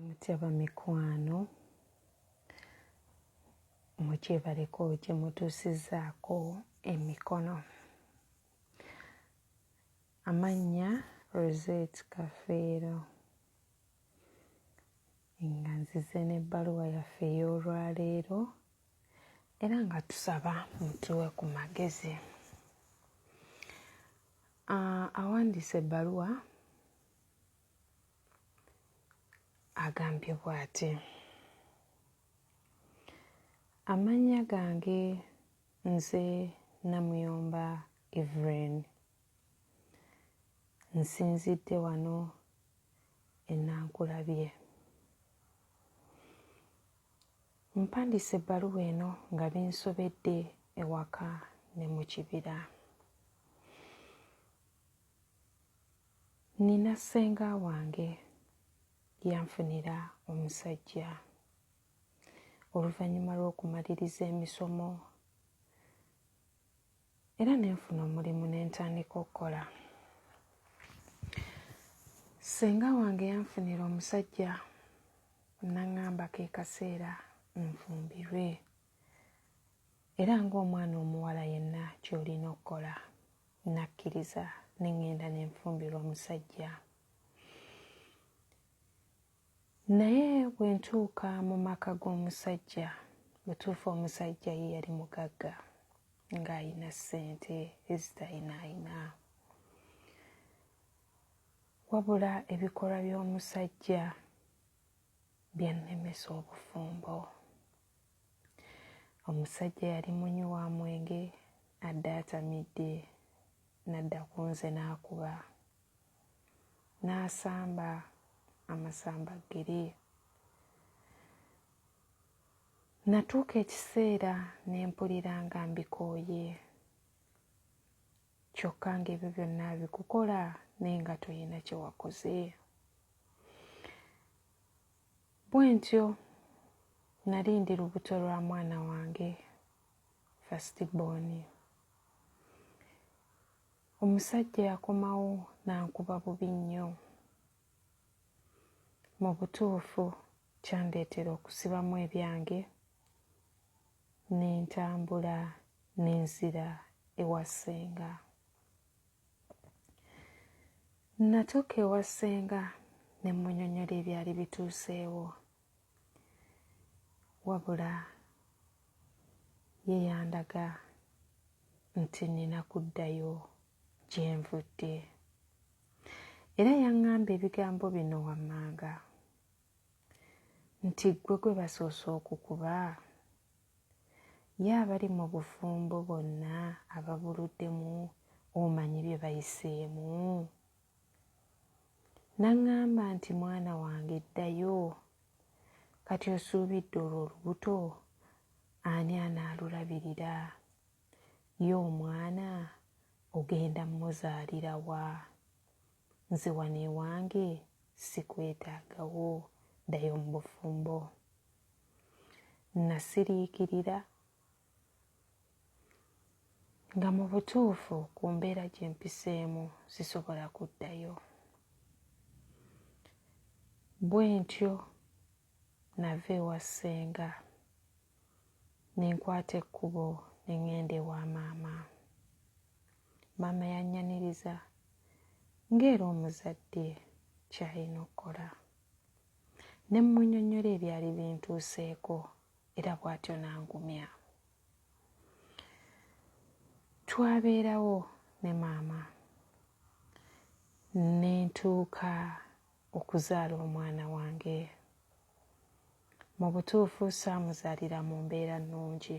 Mutyaba mikwano mukyebaleko gye mutuusizaako emikono. Amannya Rosette Kafeero, nga nzize n'ebbaluwa yaffe ey'olwaleero era nga tusaba mutuwe ku magezi. Awandiise ebbaluwa agambye bw'ati: amannya gange nze Namuyomba Evelyn, nsinzidde wano e Nankulabye. Mpandiise ebbaluwa eno nga binsobedde ewaka ne mu kibira. Nina ssenga wange yanfunira omusajja oluvannyuma lw'okumaliriza emisomo era ne nfuna omulimu ne ntandika okukola. Ssenga wange yanfunira omusajja n'aŋŋamba ke kaseera nfumbirwe era ng'omwana omuwala yenna ky'olina okukola. Nakkiriza ne ŋŋenda ne nfumbirwa omusajja. Naye bwe ntuuka mu maka g'omusajja, butuufu omusajja ye yali mugagga ng'ayina ssente ezitayinaayina. Wabula ebikolwa by'omusajja byannemesa obufumbo. Omusajja yali munywi wa mwenge, adda atamidde n'adda ku nze n'akuba, n'asamba amasambaggere. Natuuka ekiseera ne mpulira nga mbikooye, kyokka ng'ebyo byonna abikukola naye nga toyina kye wakoze. Bwe ntyo nali ndi lubuto lwa mwana wange first born. Omusajja yakomawo n'ankuba bubi nnyo. Mu butuufu kyandeetera okusibamu ebyange ne ntambula ne nzira ewa ssenga. Natuuka ewa ssenga ne munnyonnyola ebyali bituuseewo, wabula ye yandaga nti nnina kuddayo gye nvudde era yaŋŋamba ebigambo bino wammanga nti gwe basoose okukuba, ye abali mu bufumbo bonna ababuluddemu omanyi bye bayiseemu. N'aŋŋamba nti mwana wange ddayo, kati osuubidde olwo olubuto ani anaalulabirira? Ye omwana ogenda mmuzaalira wa? Nze wano ewange sikwetaagawo, ddayo mu bufumbo. Nasiriikirira nga mu butuufu ku mbeera gye mpiseemu sisobola kuddayo. Bwe ntyo nava ewa ssenga ne nkwata ekkubo ne ŋŋenda ewa maama. Maama yannyaniriza ng'era omuzadde ky'alina okukola. Ne mmunnyonnyola ebyali bintuuseeko era bw'atyo n'angumya. Twabeerawo ne maama ne ntuuka okuzaala omwana wange. Mu butuufu saamuzaalira mu mbeera nnungi,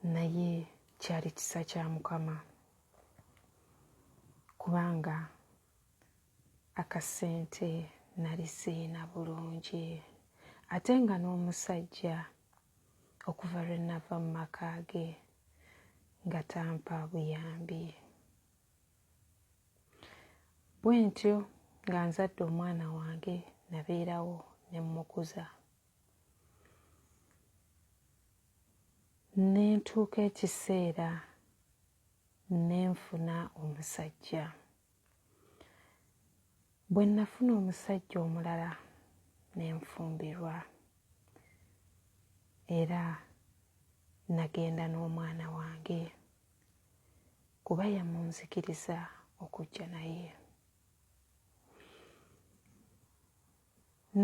naye kyali kisa kya Mukama kubanga akasente nali siina bulungi ate nga n'omusajja okuva lwe nava mu maka ge nga tampa buyambi. Bwe ntyo nga nzadde omwana wange nabeerawo ne mmukuza. Ne ntuuka ekiseera ne nfuna omusajja. Bwe nafuna omusajja omulala ne nfumbirwa era nagenda n'omwana wange kuba yamunzikiriza okujja naye.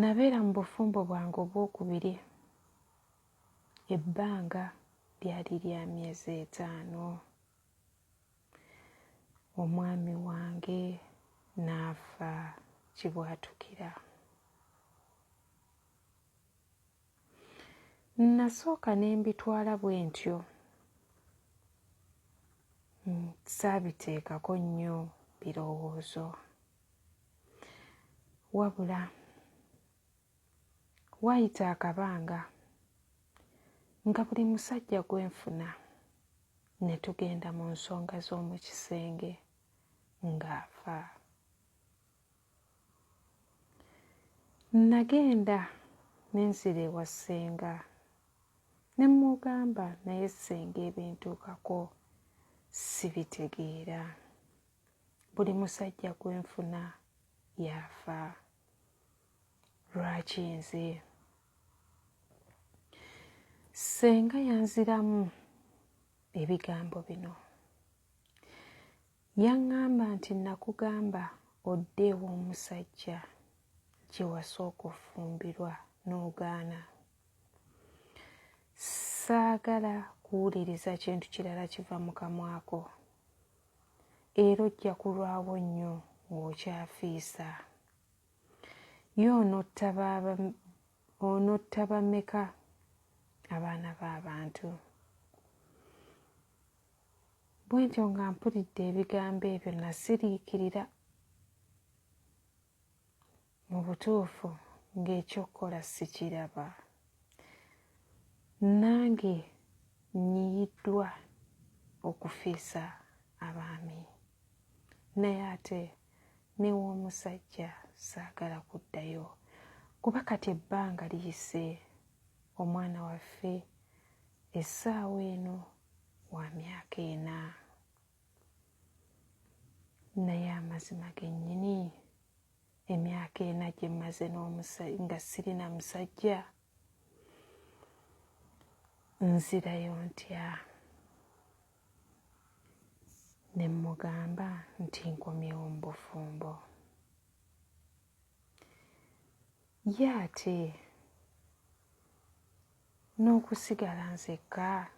Nabeera mu bufumbo bwange obwokubiri. Ebbanga lyali lya myezi 5. Omwami wange n'afa kibwatukira. Nasooka ne mbitwala bwe ntyo. Saabiteekako nnyo birowoozo. Wabula waayita akabanga nga buli musajja gwe nfuna ne tugenda mu nsonga z'omu kisenge ng'afa. Nagenda ne nzira ewa ssenga ne mmugamba naye ssenga ebintuukako sibitegeera. Buli musajja gwe nfuna yafa. Lwaki nze? Ssenga yanziramu ebigambo bino. Yaŋŋamba nti nakugamba odde ew'omusajja gye wasooka ofumbirwa n'ogaana. Saagala kuwuliriza kintu kirala kiva mu kamwako. Era ojja kulwawo nnyo ng'okyafiisa. Ye onotta bameka abaana b'abantu? Bwe ntyo nga mpulidde ebigambo ebyo nasiriikirira. Mu butuufu ng'ekyokkola sikiraba. Nange nnyiyiddwa okufiisa abaami. Naye ate n'ew'omusajja saagala kuddayo kuba kati ebbanga liyise. Omwana waffe essaawa eno wa myaka 4. Naye amazima gennyini emyaka 4 gye mmaze nga sirina musajja, nzirayo ntya? Ne mmugamba nti nkomyewo mu bufumbo. Ye ate n'okusigala nzekka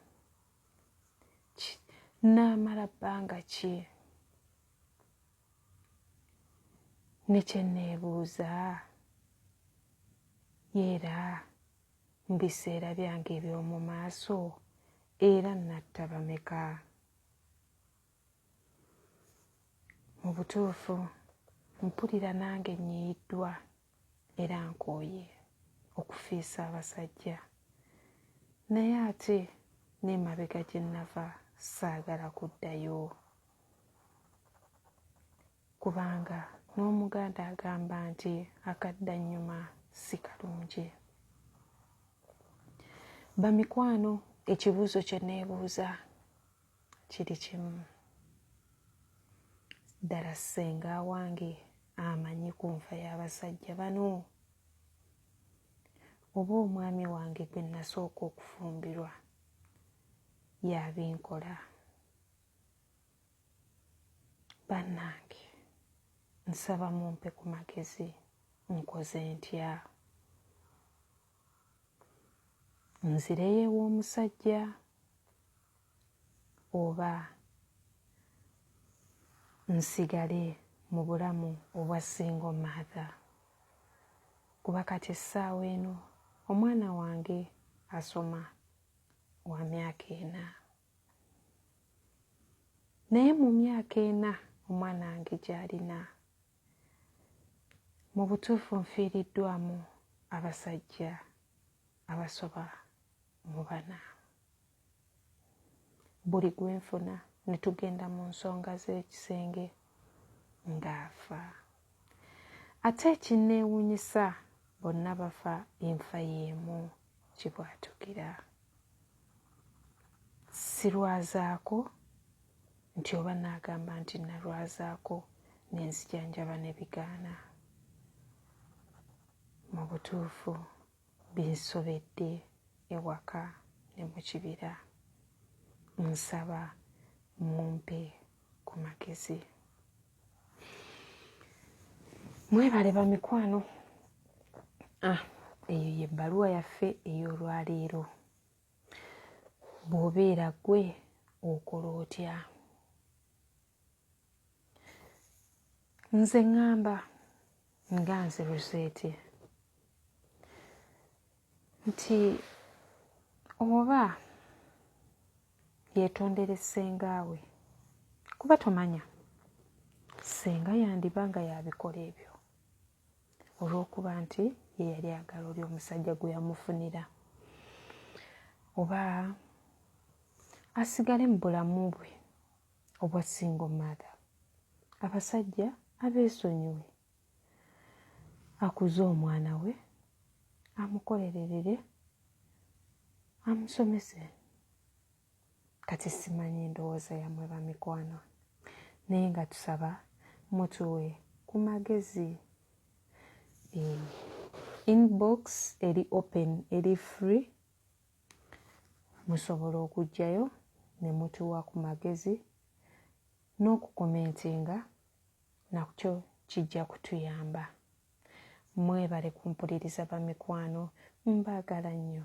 naamala bbanga ki? Ne kye neebuuza, era mu biseera byange eby'omu maaso era natta bameka? Mu butuufu mpulira nange nnyiyiddwa era nkooye okufiisa abasajja. Naye ate n'emabega gye nava saagala kuddayo. Kubanga n'Omuganda agamba nti akaddannyuma si kalungi. Bamikwano, ekibuuzo kye neebuuza kiri kimu. Ddala ssenga wange amanyi ku nfa y'abasajja bano? Oba omwami wange gwe nasooka okufumbirwa y'abinkola? Bannange, nsaba mumpe ku magezi, nkoze ntya? Nzireyo ew'omusajja oba nsigale mu bulamu obwa single mother? Kuba kati essaawa eno omwana wange asoma wa myaka 4. Naye mu myaka 4 omwana wange gy'alina, mu butuufu nfiiriddwamu abasajja abasoba mu 4. Buli gwe nfuna ne tugenda mu nsonga z'ekisenge ng'afa. Ate ekinneewuunyisa bonna bafa enfa y'emu, kibwatukira. Sirwazaako nti oba naagamba nti nalwazaako ne nzijanjaba ne bigaana. butuufu binsobedde ewaka ne mu kibira. Nsaba mumpe ku magezi. Mwebale ba mikwano. Eyo y'ebbaluwa yaffe ey'olwaleero. Bw'obeera ggwe okola otya? Nze ŋŋamba nga nze Rosette nti oba yeetondere ssenga we, kuba tomanya ssenga yandiba nga yabikola ebyo olw'okuba nti ye yali agala oli omusajja gwe yamufunira, oba asigale mu bulamu bwe obwa single mother. Abasajja abeesonyiwe, akuze omwana we, amukolererere, amusomese. Kati simanyi ndowooza yammwe ba mikwano, naye nga tusaba mutuwe ku magezi. Inbox eri open, eri free, musobola okujjayo ne mutuwa ku magezi, n'okukomentinga nakyo kijja kutuyamba. Mwebale kumpuliriza ba mikwano, mbaagala nnyo.